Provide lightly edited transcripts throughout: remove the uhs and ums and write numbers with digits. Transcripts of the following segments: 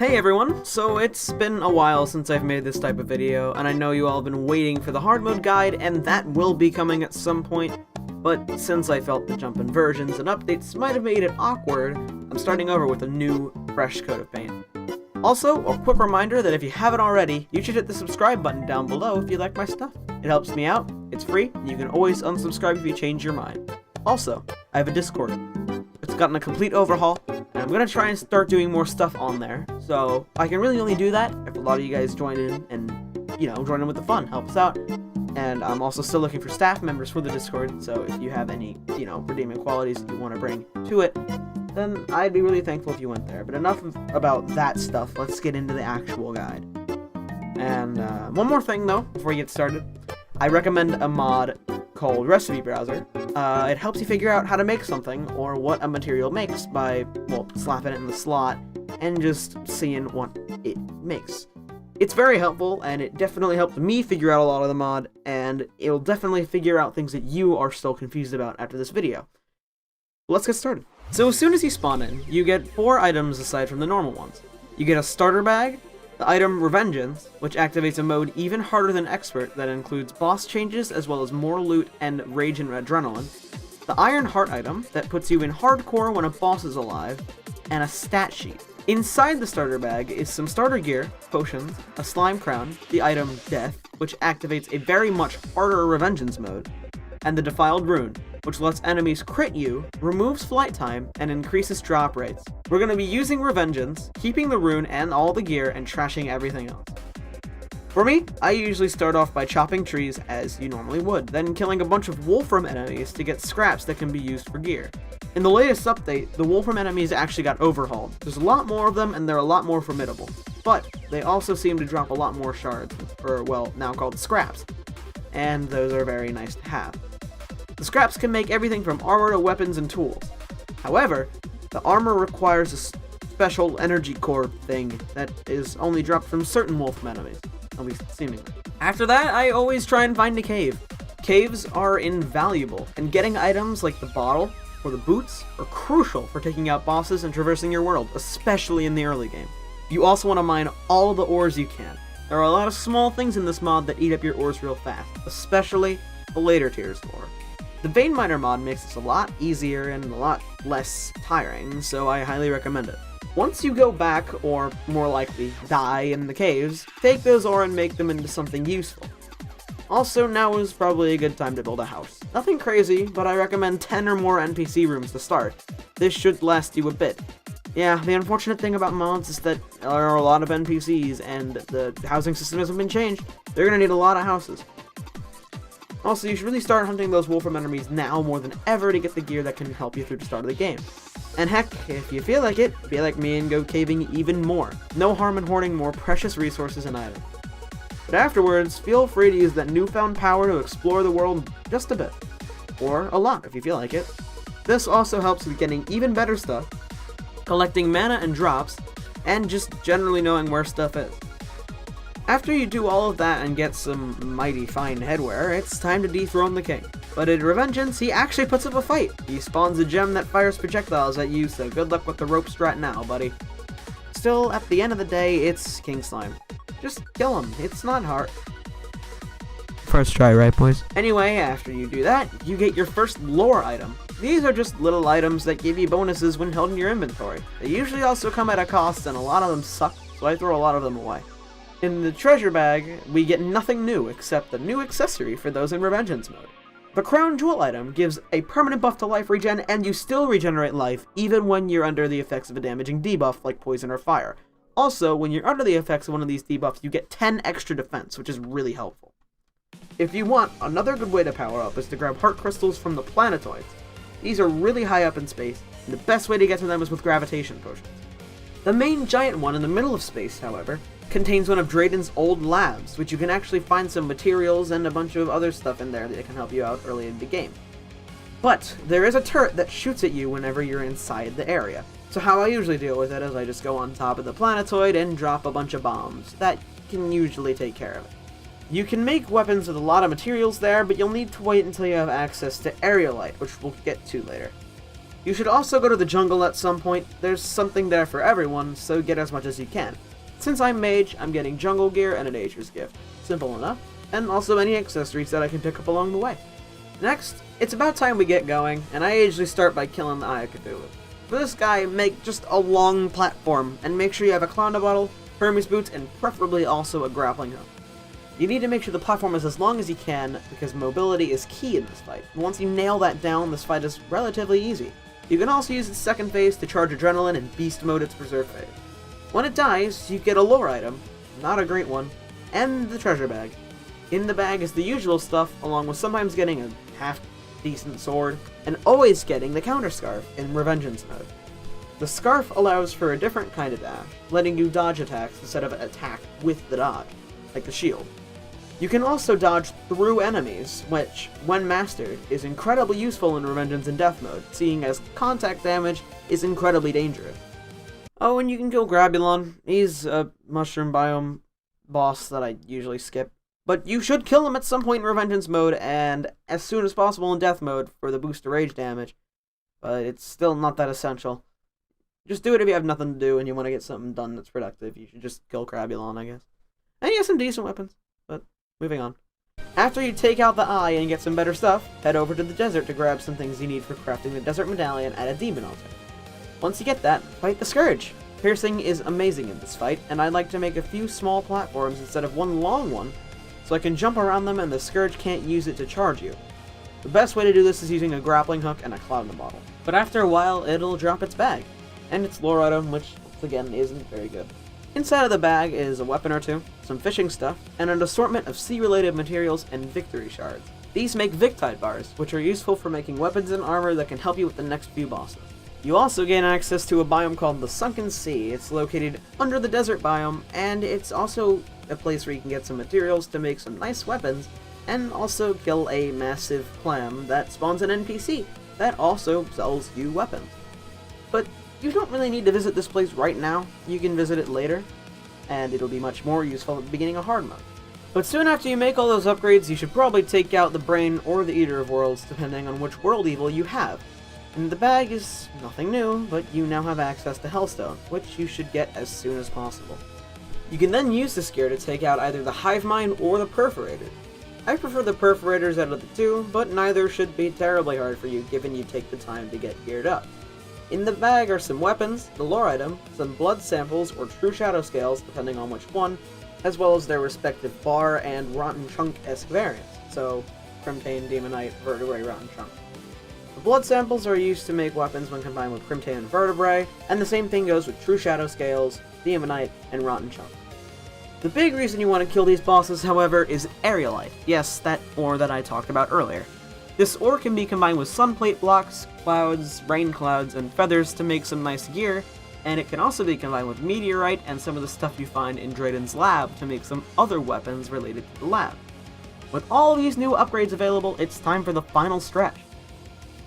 Hey everyone, so it's been a while since I've made this type of video, and I know you all have been waiting for the hard mode guide, and that will be coming at some point, but since I felt the jump in versions and updates might have made it awkward, I'm starting over with a new, fresh coat of paint. Also, a quick reminder that if you haven't already, you should hit the subscribe button down below if you like my stuff. It helps me out, it's free, and you can always unsubscribe if you change your mind. Also, I have a Discord. It's gotten a complete overhaul, and I'm gonna try and start doing more stuff on there. So I can really only do that if a lot of you guys join in and, join in with the fun, help us out. And I'm also still looking for staff members for the Discord, so if you have any, redeeming qualities that you want to bring to it, then I'd be really thankful if you went there. But enough about that stuff, let's get into the actual guide. And one more thing though, before you get started, I recommend a mod called Recipe Browser. It helps you figure out how to make something, or what a material makes by, slapping it in the slot, and just seeing what it makes. It's very helpful, and it definitely helped me figure out a lot of the mod, and it'll definitely figure out things that you are still confused about after this video. Let's get started. So as soon as you spawn in, you get 4 items aside from the normal ones. You get a starter bag, the item Revengeance, which activates a mode even harder than Expert that includes boss changes as well as more loot and rage and adrenaline, the Iron Heart item that puts you in hardcore when a boss is alive, and a stat sheet. Inside the starter bag is some starter gear, potions, a slime crown, the item Death, which activates a very much harder Revengeance mode, and the Defiled Rune, which lets enemies crit you, removes flight time, and increases drop rates. We're going to be using Revengeance, keeping the rune and all the gear, and trashing everything else. For me, I usually start off by chopping trees as you normally would, then killing a bunch of Wolfram enemies to get scraps that can be used for gear. In the latest update, the Wolfram enemies actually got overhauled. There's a lot more of them, and they're a lot more formidable. But they also seem to drop a lot more shards, or now called scraps. And those are very nice to have. The scraps can make everything from armor to weapons and tools. However, the armor requires a special energy core thing that is only dropped from certain Wolfram enemies, at least seemingly. After that, I always try and find a cave. Caves are invaluable, and getting items like the bottle or the boots are crucial for taking out bosses and traversing your world, especially in the early game. You also want to mine all of the ores you can. There are a lot of small things in this mod that eat up your ores real fast, especially the later tiers ore. The Vein Miner mod makes this a lot easier and a lot less tiring, so I highly recommend it. Once you go back, or more likely die in the caves, take those ore and make them into something useful. Also, now is probably a good time to build a house. Nothing crazy, but I recommend 10 or more NPC rooms to start. This should last you a bit. Yeah, the unfortunate thing about mods is that there are a lot of NPCs, and the housing system hasn't been changed. They're gonna need a lot of houses. Also, you should really start hunting those Wolfram enemies now more than ever to get the gear that can help you through the start of the game. And heck, if you feel like it, be like me and go caving even more. No harm in hoarding more precious resources and items. But afterwards, feel free to use that newfound power to explore the world just a bit. Or a lot, if you feel like it. This also helps with getting even better stuff, collecting mana and drops, and just generally knowing where stuff is. After you do all of that and get some mighty fine headwear, it's time to dethrone the king. But in Revengeance, he actually puts up a fight. He spawns a gem that fires projectiles at you, so good luck with the rope strat now, buddy. Still, at the end of the day, it's King Slime. Just kill him, it's not hard. First try, right, boys? Anyway, after you do that, you get your first lore item. These are just little items that give you bonuses when held in your inventory. They usually also come at a cost, and a lot of them suck, so I throw a lot of them away. In the treasure bag, we get nothing new except the new accessory for those in Revengeance mode. The Crown Jewel item gives a permanent buff to life regen, and you still regenerate life even when you're under the effects of a damaging debuff like poison or fire. Also, when you're under the effects of one of these debuffs, you get 10 extra defense, which is really helpful. If you want, another good way to power up is to grab heart crystals from the planetoids. These are really high up in space, and the best way to get to them is with gravitation potions. The main giant one in the middle of space, however, contains one of Drayden's old labs, which you can actually find some materials and a bunch of other stuff in there that can help you out early in the game. But there is a turret that shoots at you whenever you're inside the area. So how I usually deal with it is I just go on top of the planetoid and drop a bunch of bombs. That can usually take care of it. You can make weapons with a lot of materials there, but you'll need to wait until you have access to Aerialite, which we'll get to later. You should also go to the jungle at some point. There's something there for everyone, so get as much as you can. Since I'm mage, I'm getting jungle gear and a nature's gift. Simple enough, and also any accessories that I can pick up along the way. Next, it's about time we get going, and I usually start by killing the Eye of Cthulhu. For this guy, make just a long platform, and make sure you have a Clowna bottle, Hermes boots, and preferably also a grappling hook. You need to make sure the platform is as long as you can, because mobility is key in this fight. Once you nail that down, this fight is relatively easy. You can also use its second phase to charge adrenaline and beast mode its preserve phase. When it dies, you get a lore item, not a great one, and the treasure bag. In the bag is the usual stuff, along with sometimes getting a half-decent sword, and always getting the counter scarf in Revengeance mode. The scarf allows for a different kind of dash, letting you dodge attacks instead of attack with the dodge, like the shield. You can also dodge through enemies, which, when mastered, is incredibly useful in Revengeance and Death mode, seeing as contact damage is incredibly dangerous. Oh, and you can kill Crabulon. He's a mushroom biome boss that I usually skip. But you should kill him at some point in Revengeance mode, and as soon as possible in Death mode for the boost to rage damage. But it's still not that essential. Just do it if you have nothing to do and you want to get something done that's productive. You should just kill Crabulon, I guess. And he has some decent weapons, but moving on. After you take out the eye and get some better stuff, head over to the desert to grab some things you need for crafting the desert medallion at a demon altar. Once you get that, fight the Scourge. Piercing is amazing in this fight, and I like to make a few small platforms instead of one long one, so I can jump around them and the Scourge can't use it to charge you. The best way to do this is using a grappling hook and a Clowna bottle, but after a while it'll drop its bag, and its lore item, which once again isn't very good. Inside of the bag is a weapon or two, some fishing stuff, and an assortment of sea-related materials and victory shards. These make Victide bars, which are useful for making weapons and armor that can help you with the next few bosses. You also gain access to a biome called the Sunken Sea. It's located under the desert biome, and it's also a place where you can get some materials to make some nice weapons, and also kill a massive clam that spawns an NPC that also sells you weapons. But you don't really need to visit this place right now. You can visit it later, and it'll be much more useful at the beginning of hard mode. But soon after you make all those upgrades, you should probably take out the Brain or the Eater of Worlds, depending on which world evil you have. And the bag is nothing new, but you now have access to Hellstone, which you should get as soon as possible. You can then use this gear to take out either the Hive Mind or the Perforators. I prefer the Perforators out of the two, but neither should be terribly hard for you given you take the time to get geared up. In the bag are some weapons, the lore item, some blood samples or true shadow scales, depending on which one, as well as their respective bar and rotten chunk-esque variants, so Crimtane, Demonite, Vertebrae, Rotten Chunk. The blood samples are used to make weapons when combined with Crimtane and Vertebrae, and the same thing goes with True Shadow Scales, Demonite, and Rotten Chunk. The big reason you want to kill these bosses, however, is Aerolite. Yes, that ore that I talked about earlier. This ore can be combined with sunplate blocks, clouds, rain clouds, and feathers to make some nice gear, and it can also be combined with meteorite and some of the stuff you find in Drayden's lab to make some other weapons related to the lab. With all these new upgrades available, it's time for the final stretch.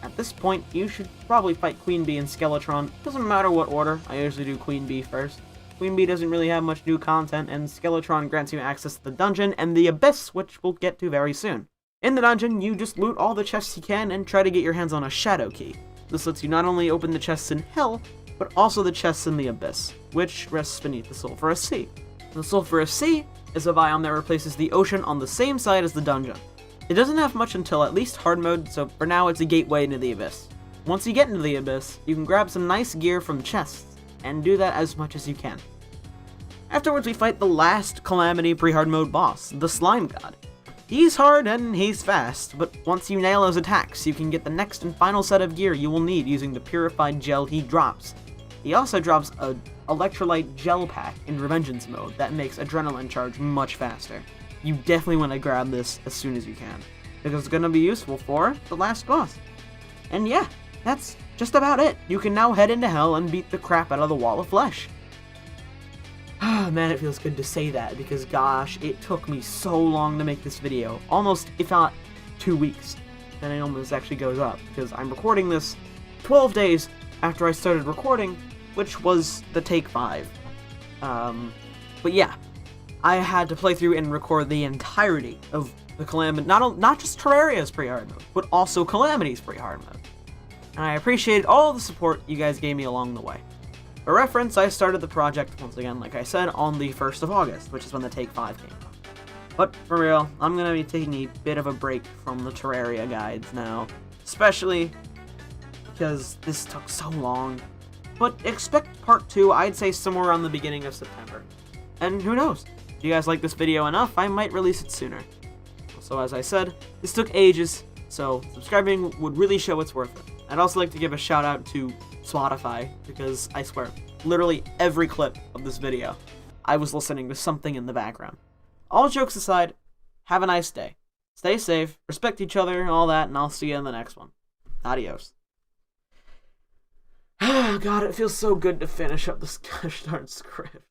At this point, you should probably fight Queen Bee and Skeletron. Doesn't matter what order, I usually do Queen Bee first. Queen Bee doesn't really have much new content, and Skeletron grants you access to the dungeon and the Abyss, which we'll get to very soon. In the dungeon, you just loot all the chests you can and try to get your hands on a Shadow Key. This lets you not only open the chests in Hell, but also the chests in the Abyss, which rests beneath the Sulphurous Sea. The Sulphurous Sea is a biome that replaces the ocean on the same side as the dungeon. It doesn't have much until at least hard mode, so for now it's a gateway into the Abyss. Once you get into the Abyss, you can grab some nice gear from chests, and do that as much as you can. Afterwards we fight the last Calamity pre-hard mode boss, the Slime God. He's hard and he's fast, but once you nail his attacks, you can get the next and final set of gear you will need using the purified gel he drops. He also drops a electrolyte gel pack in Revengeance mode that makes adrenaline charge much faster. You definitely want to grab this as soon as you can, because it's going to be useful for the last boss. And yeah, that's just about it. You can now head into Hell and beat the crap out of the Wall of Flesh. Ah, man, it feels good to say that, because gosh, it took me so long to make this video. Almost, if not 2 weeks. And it almost actually goes up, because I'm recording this 12 days after I started recording, which was the take 5. But yeah, I had to play through and record the entirety of the Calamity, not just Terraria's pre-hard mode, but also Calamity's pre-hard mode. and I appreciated all the support you guys gave me along the way. For reference, I started the project, once again, like I said, on the 1st of August, which is when the Take 5 came out. But for real, I'm going to be taking a bit of a break from the Terraria guides now, especially because this took so long. But expect part 2, I'd say somewhere around the beginning of September. And who knows, if you guys like this video enough, I might release it sooner. So as I said, this took ages, so subscribing would really show it's worth it. I'd also like to give a shout out to Spotify, because I swear, literally every clip of this video, I was listening to something in the background. All jokes aside, have a nice day. Stay safe, respect each other, all that, and I'll see you in the next one. Adios. God, it feels so good to finish up this gosh darn script.